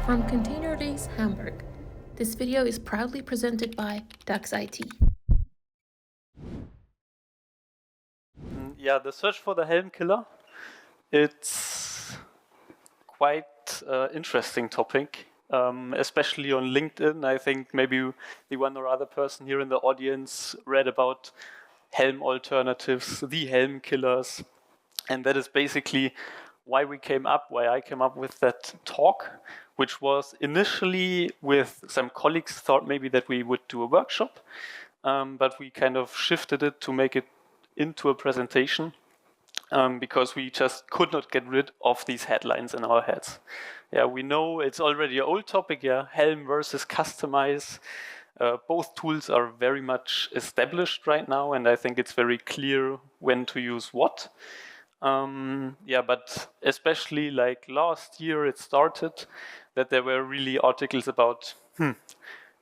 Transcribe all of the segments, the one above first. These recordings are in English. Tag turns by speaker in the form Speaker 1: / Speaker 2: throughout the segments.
Speaker 1: From ContainerDays Hamburg, this video is proudly presented by Dax IT.
Speaker 2: Yeah, the search for the Helm Killer, it's quite interesting topic, especially on LinkedIn. I think maybe the one or other person here in the audience read about Helm alternatives, the Helm Killers, and that is basically why I came up with that talk, which was initially with some colleagues thought maybe that we would do a workshop, but we kind of shifted it to make it into a presentation because we just could not get rid of these headlines in our heads. Yeah, we know it's already an old topic, yeah, Helm versus Customize. Both tools are very much established right now, and I think it's very clear when to use what. Yeah, but especially like last year it started that there were really articles about,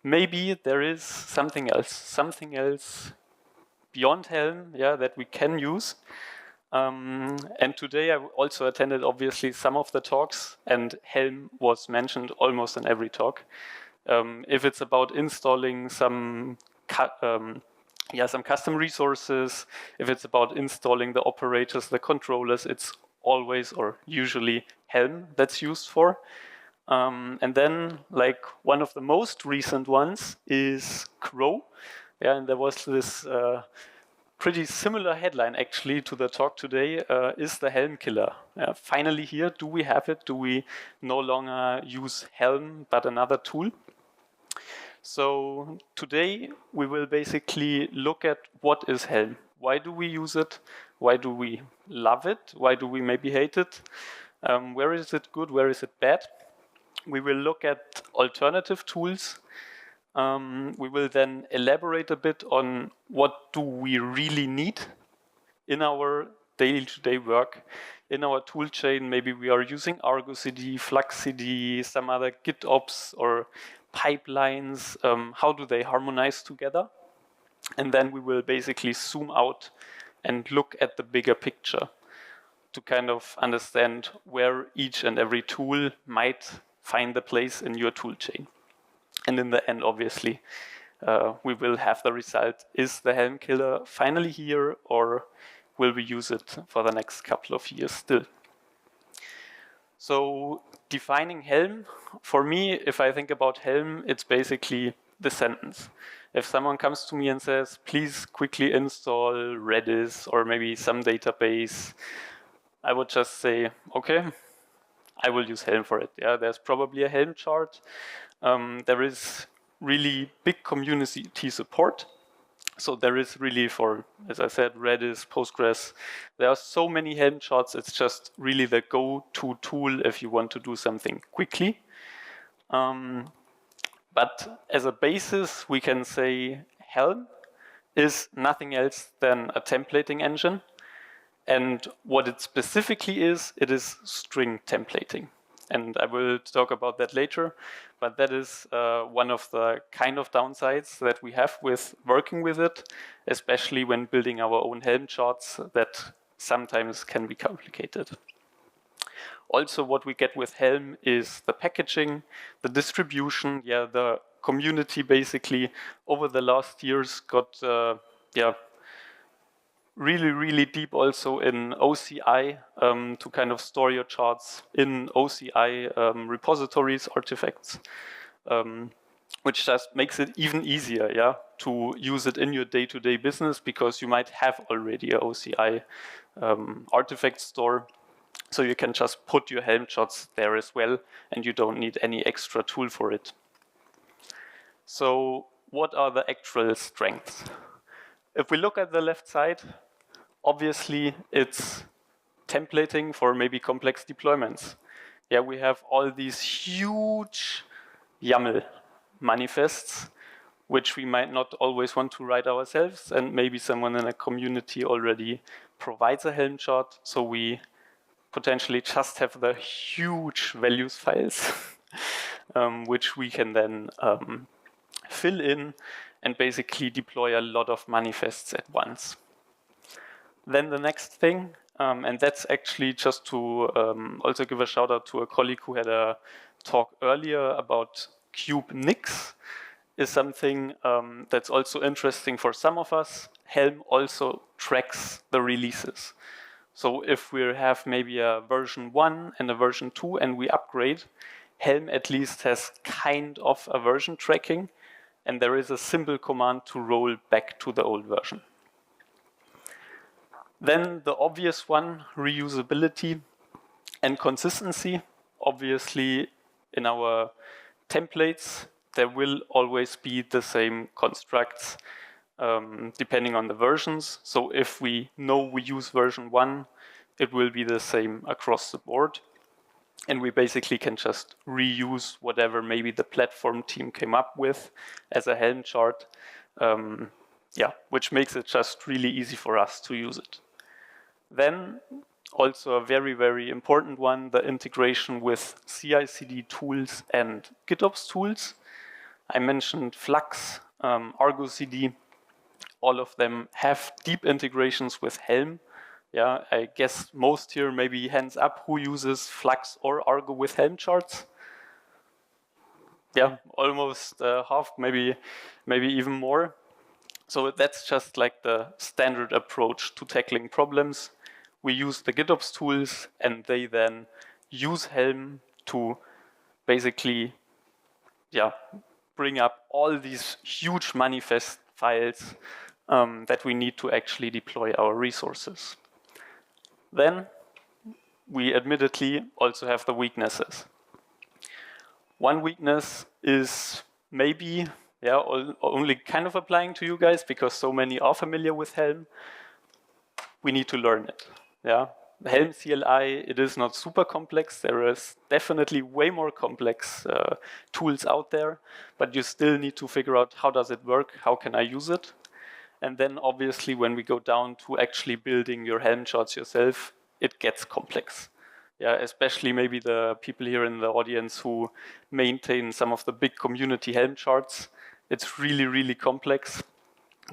Speaker 2: maybe there is something else beyond Helm, yeah, that we can use. And today I also attended obviously some of the talks, and Helm was mentioned almost in every talk. If it's about installing some custom resources, if it's about installing the operators, the controllers, it's always or usually Helm that's used for. And then like one of the most recent ones is Crow. Yeah, and there was this pretty similar headline actually to the talk today, is the Helm Killer. Finally here, do we have it? Do we no longer use Helm but another tool? So today we will basically look at what is Helm. Why do we use it? Why do we love it? Why do we maybe hate it? Where is it good? Where is it bad? We will look at alternative tools. We will then elaborate a bit on what do we really need in our day-to-day work. In our tool chain, maybe we are using Argo CD, Flux CD, some other GitOps or pipelines. How do they harmonize together? And then we will basically zoom out and look at the bigger picture to kind of understand where each and every tool might find the place in your tool chain. And in the end, obviously, we will have the result. Is the Helm Killer finally here, or will we use it for the next couple of years still? So defining Helm, for me, if I think about Helm, it's basically the sentence. If someone comes to me and says, please quickly install Redis or maybe some database, I would just say, okay, I will use Helm for it. Yeah, there's probably a Helm chart. There is really big community support. So there is really for, as I said, Redis, Postgres. There are so many Helm charts. It's just really the go-to tool if you want to do something quickly. But as a basis, we can say Helm is nothing else than a templating engine. And what it specifically is, it is string templating. And I will talk about that later, but that is one of the kind of downsides that we have with working with it, especially when building our own Helm charts that sometimes can be complicated. Also, what we get with Helm is the packaging, the distribution, the community basically over the last years got really deep also in OCI to kind of store your charts in OCI repositories, artifacts, which just makes it even easier, to use it in your day-to-day business because you might have already a OCI artifact store. So you can just put your Helm charts there as well, and you don't need any extra tool for it. So what are the actual strengths? If we look at the left side, obviously, it's templating for maybe complex deployments. Yeah, we have all these huge YAML manifests, which we might not always want to write ourselves, and maybe someone in a community already provides a Helm chart, so we potentially just have the huge values files, which we can then fill in and basically deploy a lot of manifests at once. Then the next thing, and that's actually just to also give a shout out to a colleague who had a talk earlier about Kubernetes is something that's also interesting for some of us. Helm also tracks the releases. So if we have maybe a version 1 and a version 2 and we upgrade, Helm at least has kind of a version tracking, and there is a simple command to roll back to the old version. Then the obvious one, reusability and consistency. Obviously, in our templates, there will always be the same constructs depending on the versions. So if we know we use version 1, it will be the same across the board. And we basically can just reuse whatever maybe the platform team came up with as a Helm chart, which makes it just really easy for us to use it. Then also a very, very important one, the integration with CI/CD tools and GitOps tools. I mentioned Flux, Argo CD. All of them have deep integrations with Helm. Yeah, I guess most here, maybe hands up, who uses Flux or Argo with Helm charts? Yeah, almost half, maybe even more. So that's just like the standard approach to tackling problems. We use the GitOps tools, and they then use Helm to basically, bring up all these huge manifest files that we need to actually deploy our resources. Then we admittedly also have the weaknesses. One weakness is maybe only kind of applying to you guys because so many are familiar with Helm. We need to learn it. Yeah, Helm CLI, it is not super complex. There is definitely way more complex tools out there, but you still need to figure out how does it work, how can I use it? And then obviously when we go down to actually building your Helm charts yourself, it gets complex. Yeah, especially maybe the people here in the audience who maintain some of the big community Helm charts. It's really, really complex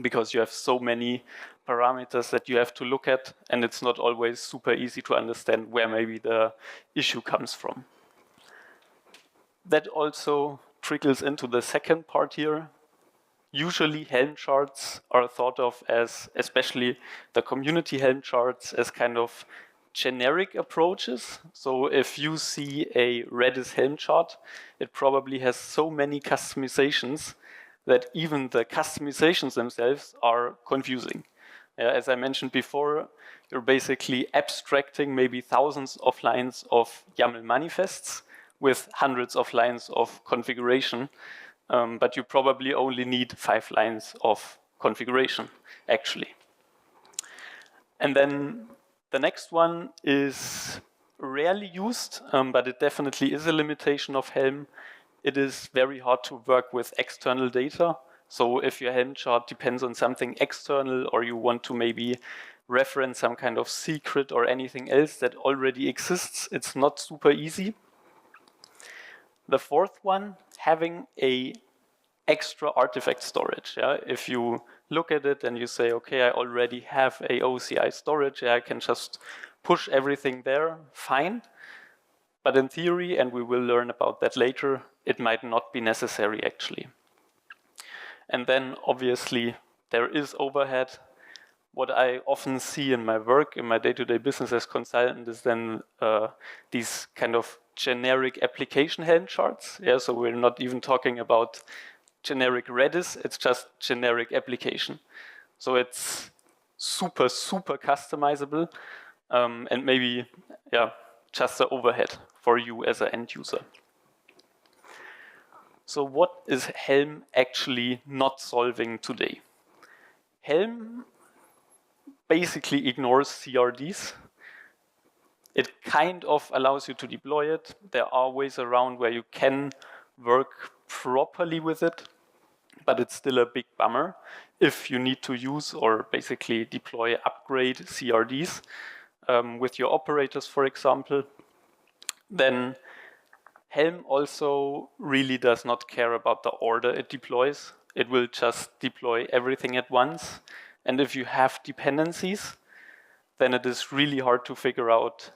Speaker 2: because you have so many parameters that you have to look at, and it's not always super easy to understand where maybe the issue comes from. That also trickles into the second part here. Usually Helm charts are thought of as, especially the community Helm charts, as kind of generic approaches. So if you see a Redis Helm chart, it probably has so many customizations that even the customizations themselves are confusing. As I mentioned before, you're basically abstracting maybe thousands of lines of YAML manifests with hundreds of lines of configuration, but you probably only need 5 lines of configuration, actually. And then the next one is rarely used, but it definitely is a limitation of Helm. It is very hard to work with external data. So if your Helm chart depends on something external, or you want to maybe reference some kind of secret or anything else that already exists, it's not super easy. The fourth one, having a extra artifact storage. Yeah? If you look at it and you say, okay, I already have a OCI storage, I can just push everything there, fine. But in theory, and we will learn about that later, it might not be necessary actually. And then obviously there is overhead. What I often see in my work, in my day-to-day business as consultant, is then these kind of generic application Helm charts. Yeah, so we're not even talking about generic Redis, it's just generic application. So it's super, super customizable, and maybe, just the overhead for you as an end user. So what is Helm actually not solving today? Helm basically ignores CRDs. It kind of allows you to deploy it. There are ways around where you can work properly with it, but it's still a big bummer if you need to use or basically deploy, upgrade CRDs with your operators, for example. Then Helm also really does not care about the order it deploys. It will just deploy everything at once. And if you have dependencies, then it is really hard to figure out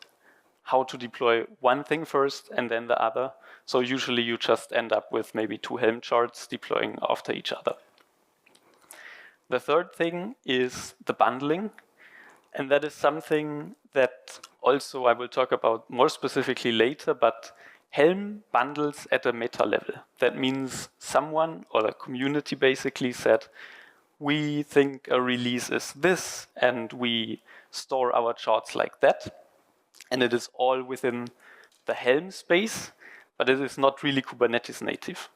Speaker 2: how to deploy one thing first and then the other. So usually you just end up with maybe 2 Helm charts deploying after each other. The third thing is the bundling. And that is something that also I will talk about more specifically later, but Helm bundles at a meta level. That means someone or the community basically said, we think a release is this, and we store our charts like that. And it is all within the Helm space, but it is not really Kubernetes native.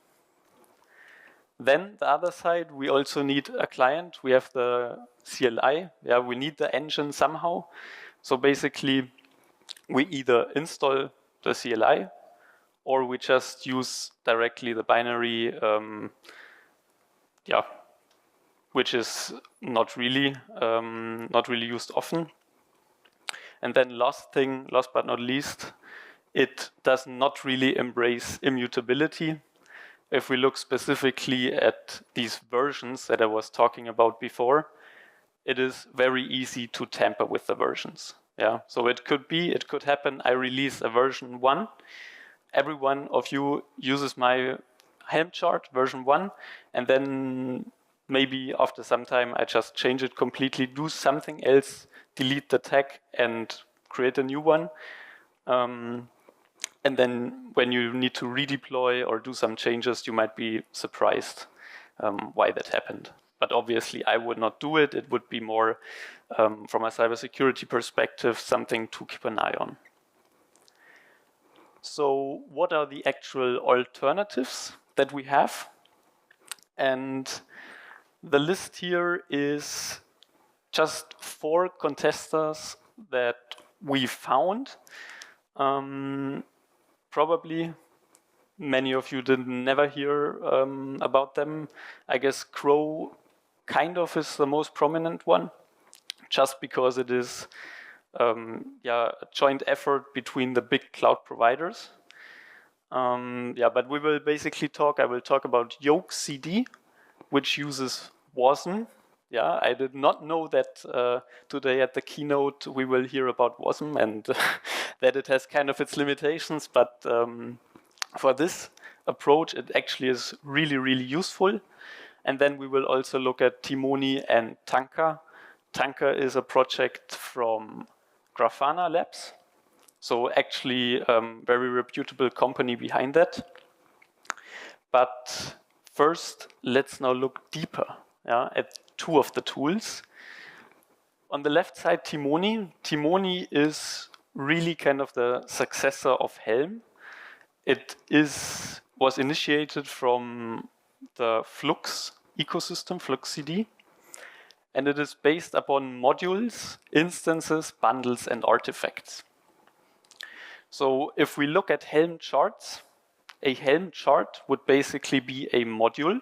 Speaker 2: Then the other side, we also need a client. We have the CLI. Yeah, we need the engine somehow. So basically, we either install the CLI or we just use directly the binary, which is not really used often. And then last but not least, it does not really embrace immutability. If we look specifically at these versions that I was talking about before, it is very easy to tamper with the versions. Yeah, so it could happen. I release a version 1. Every one of you uses my Helm chart version 1, and then maybe after some time I just change it completely, do something else, delete the tag, and create a new one. And then when you need to redeploy or do some changes, you might be surprised why that happened. But obviously, I would not do it. It would be more, from a cybersecurity perspective, something to keep an eye on. So what are the actual alternatives that we have? And the list here is just 4 contesters that we found. Probably many of you did never hear about them. I guess Crow kind of is the most prominent one, just because it is a joint effort between the big cloud providers. But we will basically I will talk about Yoke CD, which uses WASM. Yeah, I did not know that today at the keynote we will hear about WASM and that it has kind of its limitations, but for this approach it actually is really, really useful. And then we will also look at Timoni and Tanka. Tanka is a project from Grafana Labs, so actually very reputable company behind that. But first, let's now look deeper at 2 of the tools. On the left side, Timoni. Timoni is really kind of the successor of Helm. It was initiated from the Flux ecosystem, Flux CD, and it is based upon modules, instances, bundles, and artifacts. So if we look at Helm charts, a Helm chart would basically be a module.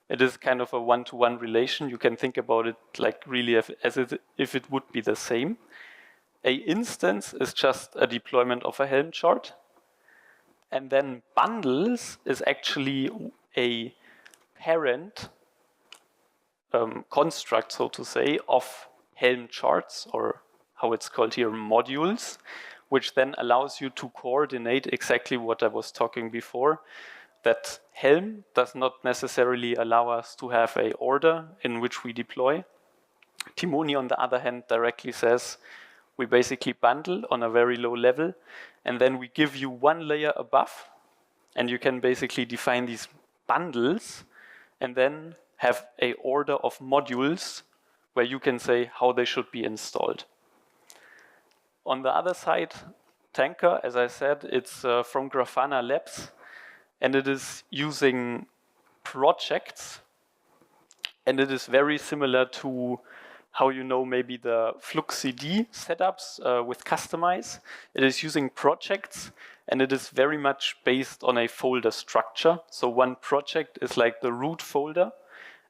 Speaker 2: It is kind of a one-to-one relation. You can think about it like really as if it would be the same. A instance is just a deployment of a Helm chart. And then bundles is actually a parent construct, so to say, of Helm charts, or how it's called here, modules, which then allows you to coordinate exactly what I was talking before, that Helm does not necessarily allow us to have an order in which we deploy. Timoni, on the other hand, directly says we basically bundle on a very low level, and then we give you one layer above, and you can basically define these bundles, and then have an order of modules where you can say how they should be installed. On the other side, Tanka, as I said, it's from Grafana Labs, and it is using projects, and it is very similar to how you know maybe the Flux CD setups with Customize. It is using projects, and it is very much based on a folder structure. So one project is like the root folder,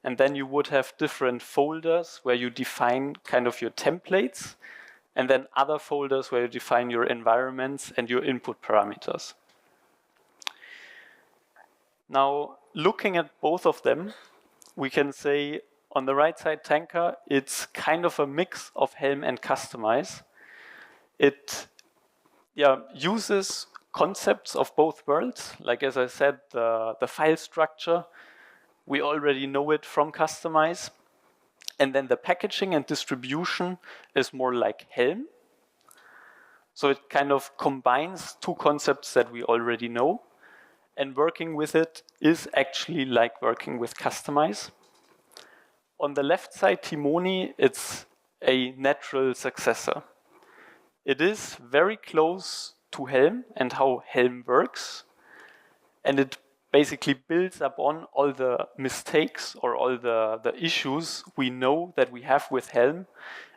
Speaker 2: and then you would have different folders where you define kind of your templates, and then other folders where you define your environments and your input parameters. Now, looking at both of them, we can say on the right side, Tanka, it's kind of a mix of Helm and Customize. It uses concepts of both worlds. Like as I said, the file structure, we already know it from Kustomize. And then the packaging and distribution is more like Helm. So it kind of combines two concepts that we already know. And working with it is actually like working with Kustomize. On the left side, Timoni, it's a natural successor. It is very close to Helm and how Helm works. And it basically builds upon all the mistakes or all the issues we know that we have with Helm.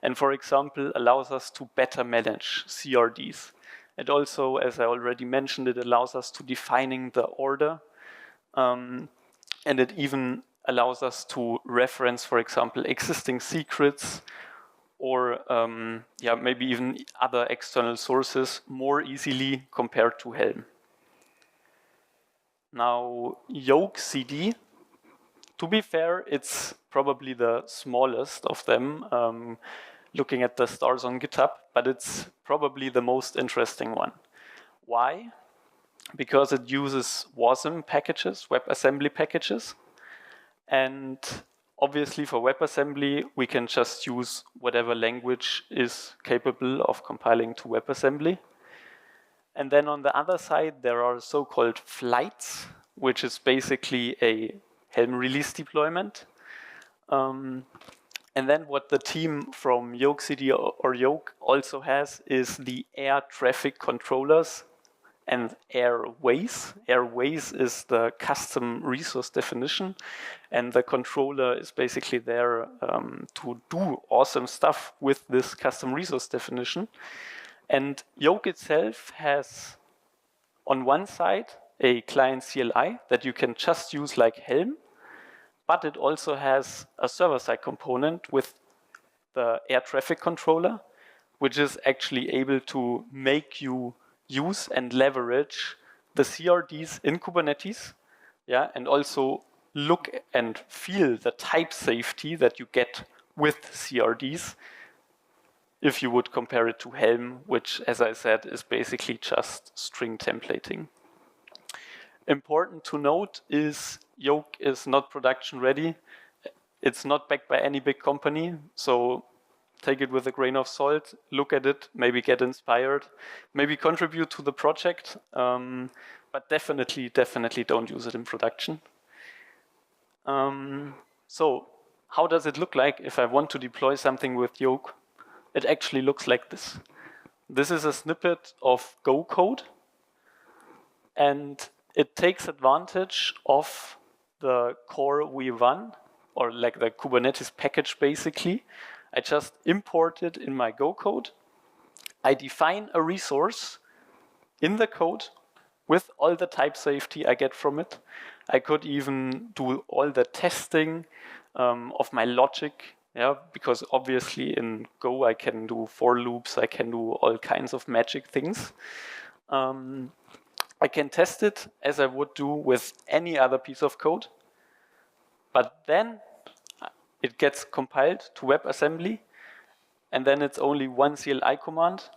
Speaker 2: And for example, allows us to better manage CRDs. It also, as I already mentioned, it allows us to defining the order. And it even allows us to reference, for example, existing secrets or maybe even other external sources more easily compared to Helm. Now, Yoke CD, to be fair, it's probably the smallest of them, looking at the stars on GitHub, but it's probably the most interesting one. Why? Because it uses WASM packages, WebAssembly packages. And obviously for WebAssembly, we can just use whatever language is capable of compiling to WebAssembly. And then on the other side, there are so-called flights, which is basically a Helm release deployment. And then what the team from Yoke CD or Yoke also has is the air traffic controllers and airways. Airways is the custom resource definition, and the controller is basically there to do awesome stuff with this custom resource definition. And Yoke itself has, on one side, a client CLI that you can just use like Helm, but it also has a server-side component with the air traffic controller, which is actually able to make you use and leverage the CRDs in Kubernetes, and also look and feel the type safety that you get with CRDs if you would compare it to Helm, which, as I said, is basically just string templating. Important to note is Yoke is not production ready. It's not backed by any big company, so take it with a grain of salt, look at it, maybe get inspired, maybe contribute to the project, but definitely don't use it in production. So how does it look like if I want to deploy something with Yoke? It actually looks like this. This is a snippet of Go code, and it takes advantage of the core we run, or like the Kubernetes package basically. I just import it in my Go code. I define a resource in the code with all the type safety I get from it. I could even do all the testing of my logic, because obviously in Go I can do for loops, I can do all kinds of magic things. I can test it as I would do with any other piece of code, but then it gets compiled to WebAssembly, and then it's only one CLI command,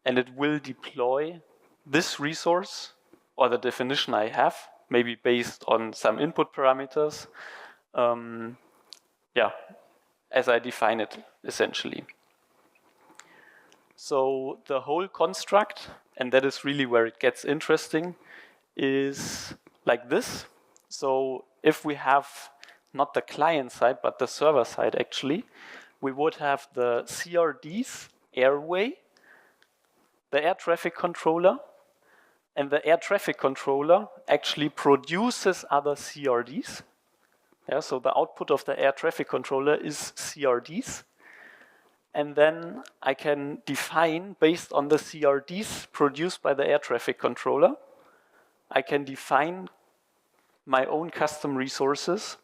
Speaker 2: and it will deploy this resource or the definition I have, maybe based on some input parameters, as I define it, essentially. So the whole construct, and that is really where it gets interesting, is like this. So if we have not the client side, but the server side actually, we would have the CRDs airway, the air traffic controller, and the air traffic controller actually produces other CRDs. So the output of the air traffic controller is CRDs. And then I can define, based on the CRDs produced by the air traffic controller, I can define my own custom resources.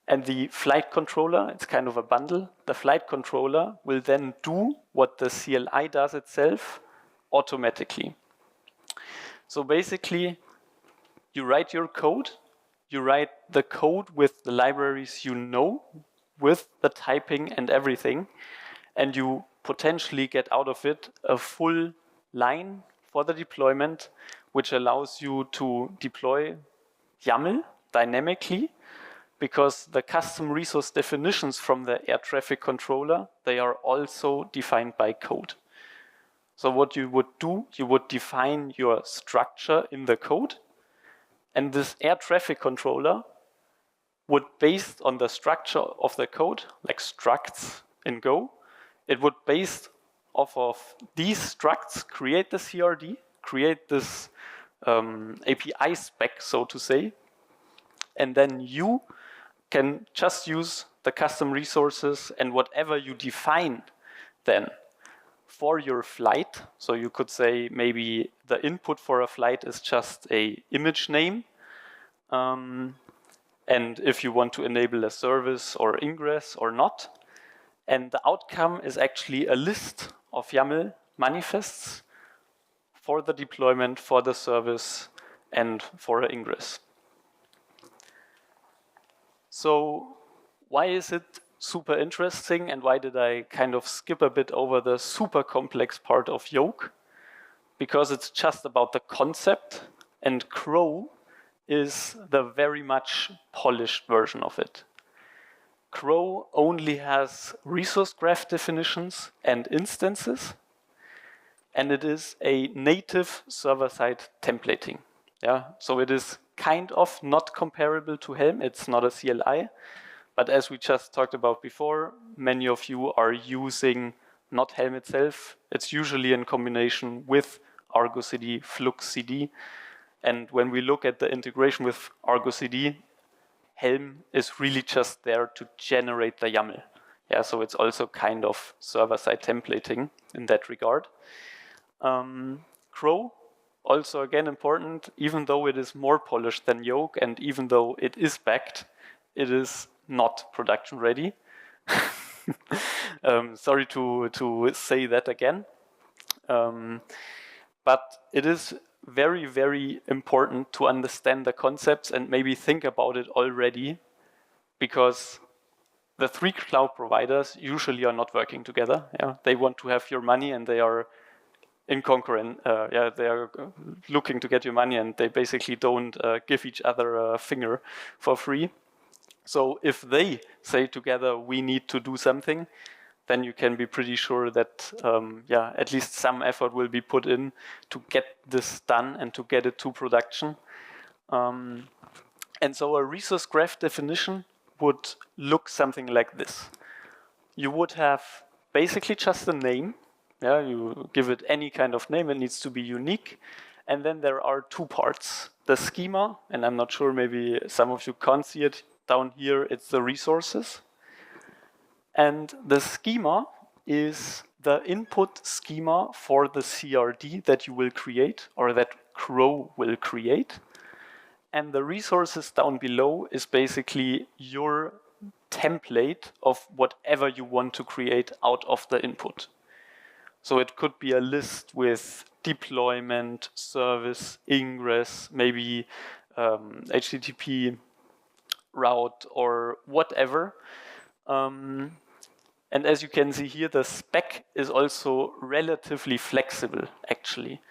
Speaker 2: And the flight controller, it's kind of a bundle. The flight controller will then do what the CLI does itself automatically. So basically, you write your code, you write the code with the libraries you know, with the typing and everything, and you potentially get out of it a full line, for the deployment, which allows you to deploy YAML dynamically, because the custom resource definitions from the air traffic controller, they are also defined by code. So what you would do, you would define your structure in the code, and this air traffic controller would, based on the structure of the code, like structs in Go, it would, based off of these structs, create the CRD, create this API spec, so to say, and then you can just use the custom resources and whatever you define then for your flight. So you could say maybe the input for a flight is just a image name. And if you want to enable a service or ingress or not. And the outcome is actually a list of YAML manifests for the deployment, for the service, and for an ingress. So why is it super interesting, and why did I kind of skip a bit over the super complex part of Yoke? Because it's just about the concept, and Crow is the very much polished version of it. Crow only has resource graph definitions and instances, and it is a native server-side templating. Yeah, so it is kind of not comparable to Helm. It's not a CLI, but as we just talked about before, many of you are using not Helm itself. It's usually in combination with Argo CD, Flux CD, and when we look at the integration with Argo CD, Helm is really just there to generate the YAML. Yeah, so it's also kind of server-side templating in that regard. Crow, also again important, even though it is more polished than Yoke, and even though it is backed, it is not production ready. Sorry to say that again. But it is very, very important to understand the concepts and maybe think about it already, because the three cloud providers usually are not working together. Yeah? They want to have your money, and they are in concurrent. They are looking to get your money, and they basically don't give each other a finger for free. So if they say together, we need to do something, then you can be pretty sure that at least some effort will be put in to get this done and to get it to production. And so a resource graph definition would look something like this. You would have basically just a name. Yeah, you give it any kind of name, it needs to be unique. And then there are two parts. The schema, and I'm not sure, maybe some of you can't see it down here, it's the resources. And the schema is the input schema for the CRD that you will create, or that Crow will create. And the resources down below is basically your template of whatever you want to create out of the input. So it could be a list with deployment, service, ingress, maybe HTTP route or whatever. And as you can see here, the spec is also relatively flexible, actually.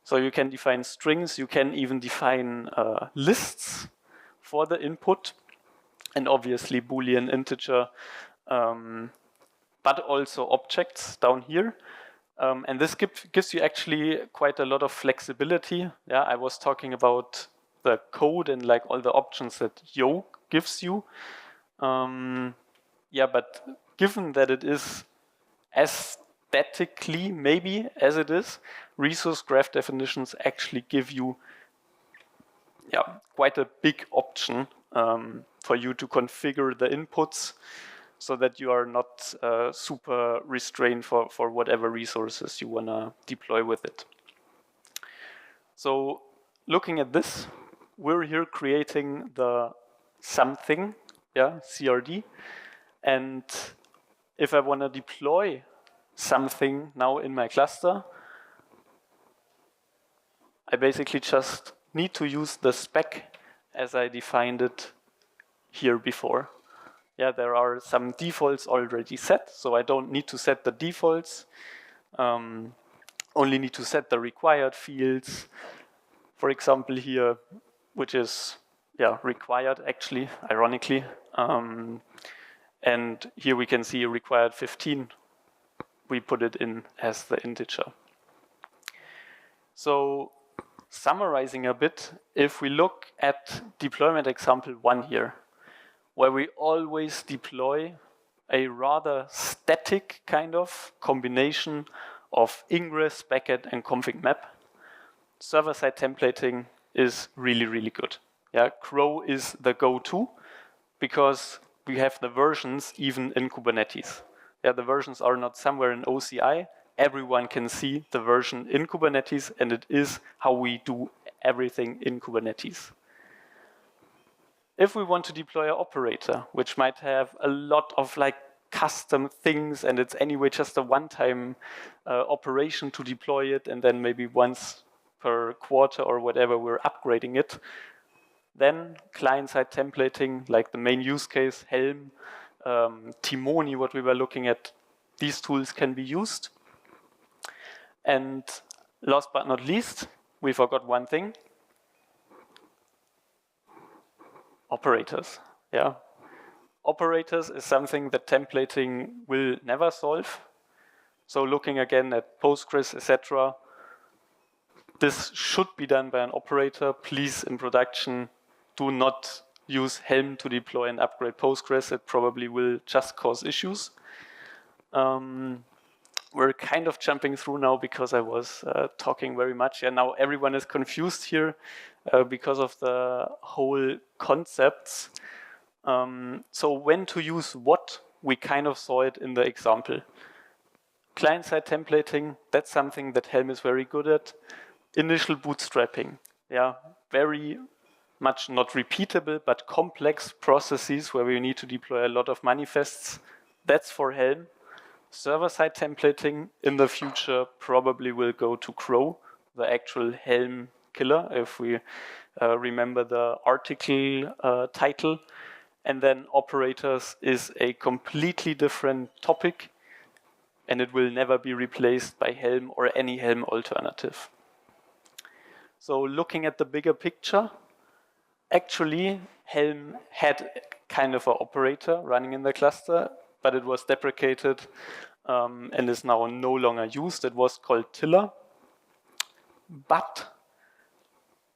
Speaker 2: So you can define strings, you can even define lists for the input, and obviously Boolean, integer, but also objects down here. And this gives you actually quite a lot of flexibility. Yeah, I was talking about the code and like all the options that Yoke gives you. But given that it is aesthetically maybe as it is, resource graph definitions actually give you quite a big option for you to configure the inputs so that you are not super restrained for whatever resources you want to deploy with it. So looking at this, we're here creating the something, CRD. And if I want to deploy something now in my cluster, I basically just need to use the spec as I defined it here before. Yeah, there are some defaults already set, so I don't need to set the defaults. only need to set the required fields, for example here, which is required actually, ironically. And here we can see required 15. We put it in as the integer. So summarizing a bit, if we look at deployment example 1 here, where we always deploy a rather static kind of combination of ingress, backend, and config map, server-side templating is really, really good. Yeah, Crow is the go-to because we have the versions even in Kubernetes. Yeah, the versions are not somewhere in OCI. Everyone can see the version in Kubernetes, and it is how we do everything in Kubernetes. If we want to deploy an operator, which might have a lot of like custom things, and it's anyway just a one-time operation to deploy it, and then maybe once per quarter or whatever we're upgrading it, then client-side templating, like the main use case, Helm, Timoni, what we were looking at, these tools can be used. And last but not least, we forgot one thing. Operators, yeah. Operators is something that templating will never solve. So looking again at Postgres, etc., this should be done by an operator. Please, in production, do not use Helm to deploy and upgrade Postgres. It probably will just cause issues. We're kind of jumping through now because I was talking very much. And now everyone is confused here because of the whole concepts. So when to use what, we kind of saw it in the example. Client-side templating, that's something that Helm is very good at. Initial bootstrapping, yeah, very much not repeatable, but complex processes where we need to deploy a lot of manifests. That's for Helm. Server-side templating in the future probably will go to Crow, the actual Helm Killer, if we remember the article title. And then operators is a completely different topic, and it will never be replaced by Helm or any Helm alternative. So looking at the bigger picture, actually Helm had kind of an operator running in the cluster, but it was deprecated and is now no longer used. It was called Tiller. But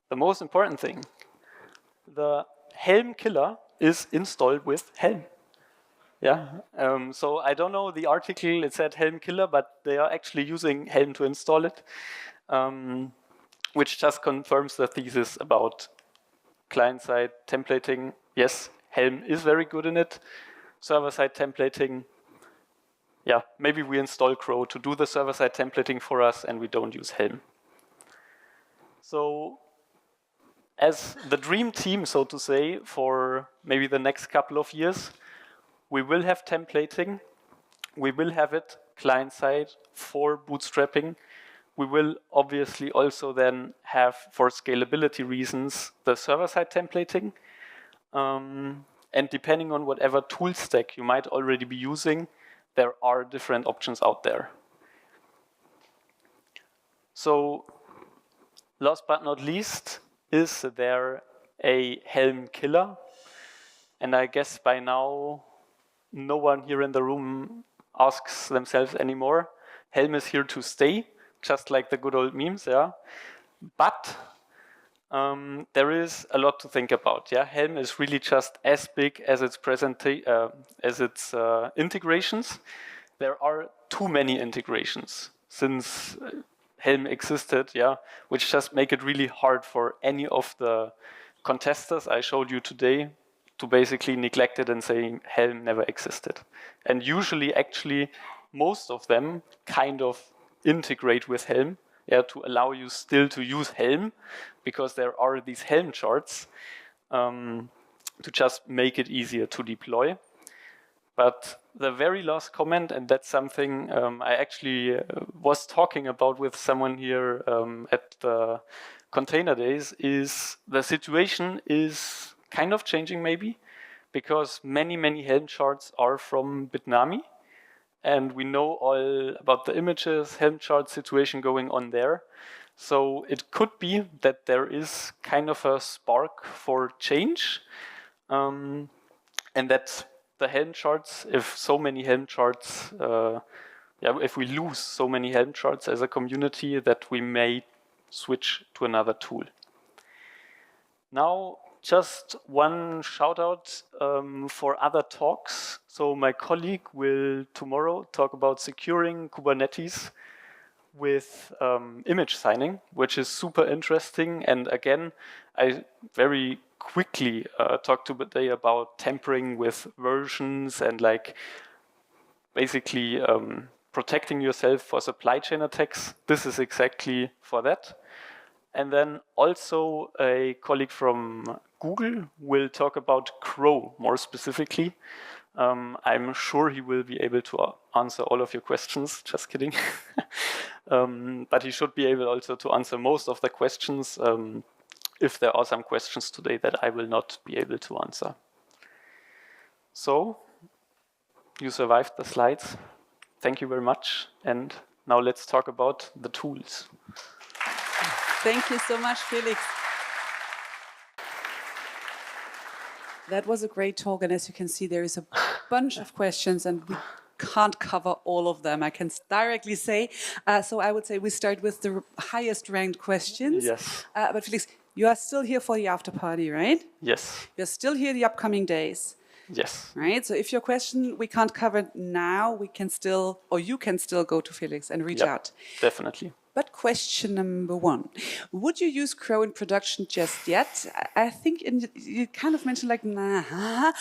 Speaker 2: the most important thing, the Helm Killer is installed with Helm. Yeah, so I don't know the article, it said Helm Killer, but they are actually using Helm to install it, which just confirms the thesis about client-side templating. Yes, Helm is very good in it. Server-side templating, yeah, maybe we install Crow to do the server-side templating for us and we don't use Helm. So as the dream team, so to say, for maybe the next couple of years, we will have templating. We will have it client-side for bootstrapping. We will obviously also then have, for scalability reasons, the server-side templating. And depending on whatever tool stack you might already be using, there are different options out there. So last but not least, is there a Helm Killer? And I guess by now, no one here in the room asks themselves anymore. Helm is here to stay, just like the good old memes, yeah. But there is a lot to think about. Yeah, Helm is really just as big as its integrations. There are too many integrations since Helm existed, yeah, which just make it really hard for any of the contesters I showed you today to basically neglect it and saying Helm never existed. And usually, actually, most of them kind of integrate with Helm, yeah, to allow you still to use Helm, because there are these Helm charts to just make it easier to deploy. But the very last comment, and that's something I actually was talking about with someone here at the ContainerDays, is the situation is kind of changing maybe, because many Helm charts are from Bitnami, and we know all about the images, Helm chart situation going on there. So it could be that there is kind of a spark for change, and that the Helm charts, if so many Helm charts, if we lose so many Helm charts as a community, that we may switch to another tool. Now, just one shout out for other talks. So my colleague will tomorrow talk about securing Kubernetes with image signing, which is super interesting. And again, I very quickly talked today about tampering with versions and like basically protecting yourself for supply chain attacks. This is exactly for that. And then also a colleague from Google will talk about Crow more specifically. I'm sure he will be able to answer all of your questions, just kidding. But he should be able also to answer most of the questions if there are some questions today that I will not be able to answer. So, you survived the slides. Thank you very much. And now let's talk about the tools.
Speaker 3: Thank you so much, Felix. That was a great talk, and as you can see, there is a bunch of questions, and we can't cover all of them, I can directly say. So I would say we start with the highest ranked questions.
Speaker 2: Yes.
Speaker 3: But Felix, you are still here for the after party, right?
Speaker 2: Yes.
Speaker 3: You're still here the upcoming days.
Speaker 2: Yes.
Speaker 3: Right. So if your question we can't cover now, we can still, or you can still go to Felix and reach out.
Speaker 2: Definitely.
Speaker 3: But question number one, would you use Crow in production just yet? I think you kind of mentioned like, nah.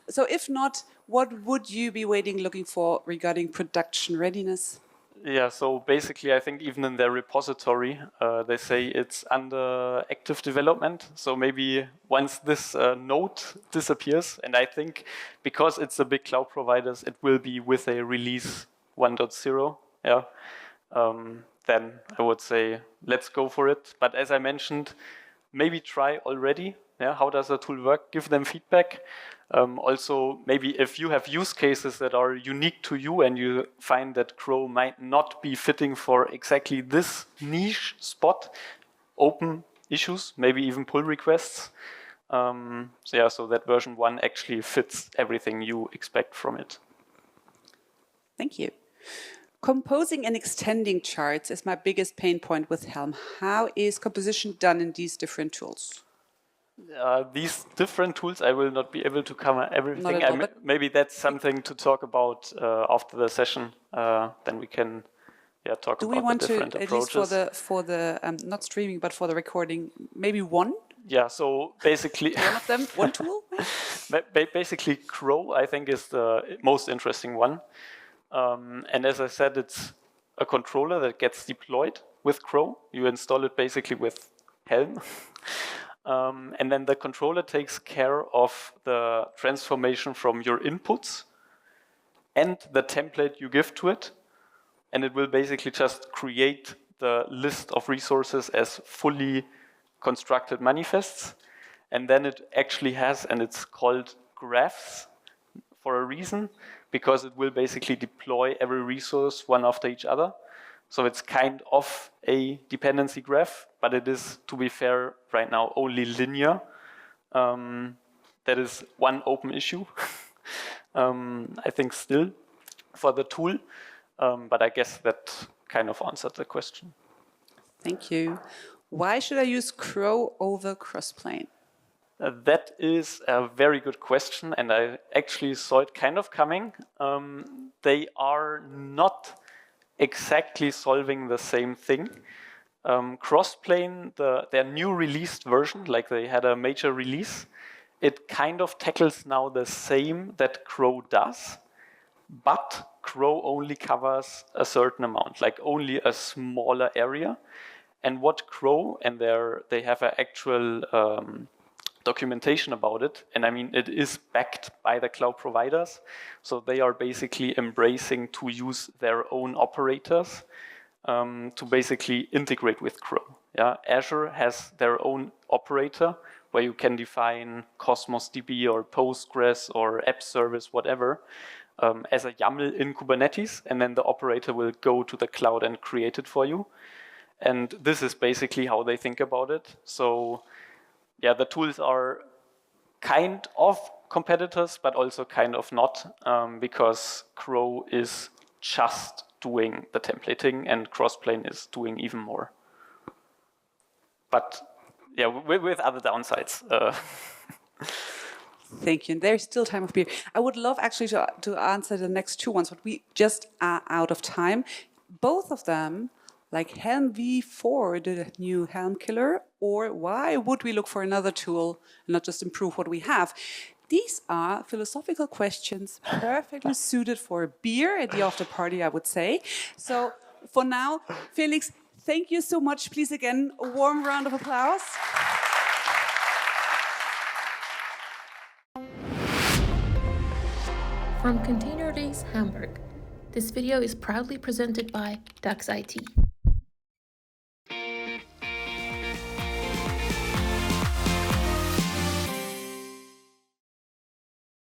Speaker 3: So if not, what would you be looking for regarding production readiness?
Speaker 2: Yeah, so basically I think even in their repository, they say it's under active development. So maybe once this node disappears, and I think because it's the big cloud providers, it will be with a release 1.0. Yeah. Then I would say, let's go for it. But as I mentioned, maybe try already. Yeah, how does the tool work? Give them feedback. Also, maybe if you have use cases that are unique to you and you find that Crow might not be fitting for exactly this niche spot, open issues, maybe even pull requests. So that version 1 actually fits everything you expect from it.
Speaker 3: Thank you. Composing and extending charts is my biggest pain point with Helm. How is composition done in these different tools?
Speaker 2: These different tools, I will not be able to cover everything. Maybe that's something to talk about after the session. Then we can talk about the different approaches.
Speaker 3: At least for the not streaming, but for the recording, maybe one?
Speaker 2: Yeah, so basically...
Speaker 3: one of them, one tool?
Speaker 2: Basically, Crow, I think, is the most interesting one. And as I said, it's a controller that gets deployed with Crow. You install it basically with Helm. And then the controller takes care of the transformation from your inputs and the template you give to it. And it will basically just create the list of resources as fully constructed manifests. And then it actually has, and it's called graphs for a reason, because it will basically deploy every resource one after each other. So it's kind of a dependency graph, but it is, to be fair, right now only linear. That is one open issue, I think still, for the tool. But I guess that kind of answered the question.
Speaker 3: Thank you. Why should I use Crow over Crossplane?
Speaker 2: That is a very good question, and I actually saw it kind of coming. They are not exactly solving the same thing. Crossplane, their new released version, like they had a major release, it kind of tackles now the same that Crow does, but Crow only covers a certain amount, like only a smaller area. And what Crow, and they have an actual documentation about it, and I mean it is backed by the cloud providers, so they are basically embracing to use their own operators to basically integrate with Crow. Yeah, Azure has their own operator where you can define Cosmos DB or Postgres or app service, whatever, as a YAML in Kubernetes, and then the operator will go to the cloud and create it for you. And this is basically how they think about it. So yeah, the tools are kind of competitors, but also kind of not, because Crow is just doing the templating and Crossplane is doing even more. But yeah, with other downsides.
Speaker 3: Thank you. And there's still time of beer. I would love actually to answer the next two ones, but we just are out of time. Both of them, like Helm V4, the new Helm Killer, or why would we look for another tool and not just improve what we have? These are philosophical questions perfectly suited for a beer at the after party, I would say. So for now, Felix, thank you so much. Please, again, a warm round of applause.
Speaker 1: From ContainerDays Hamburg, this video is proudly presented by DAX IT.